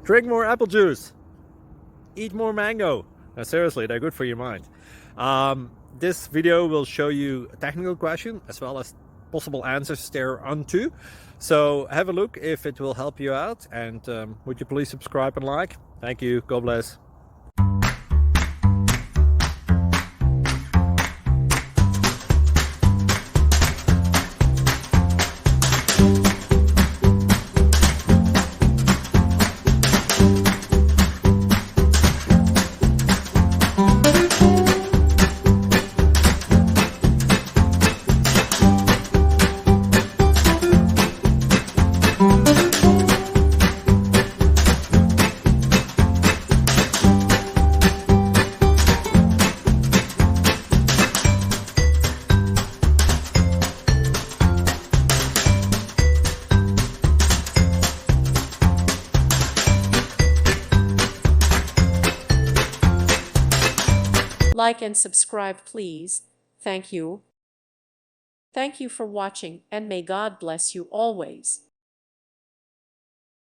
Drink more apple juice. Eat more mango. Now, seriously, they're good for your mind. This video will show you a technical question as well as possible answers thereunto. So have a look if it will help you out, and would you please subscribe and like? Thank you. God bless. Like and subscribe, please. Thank you. Thank you for watching, and may God bless you always.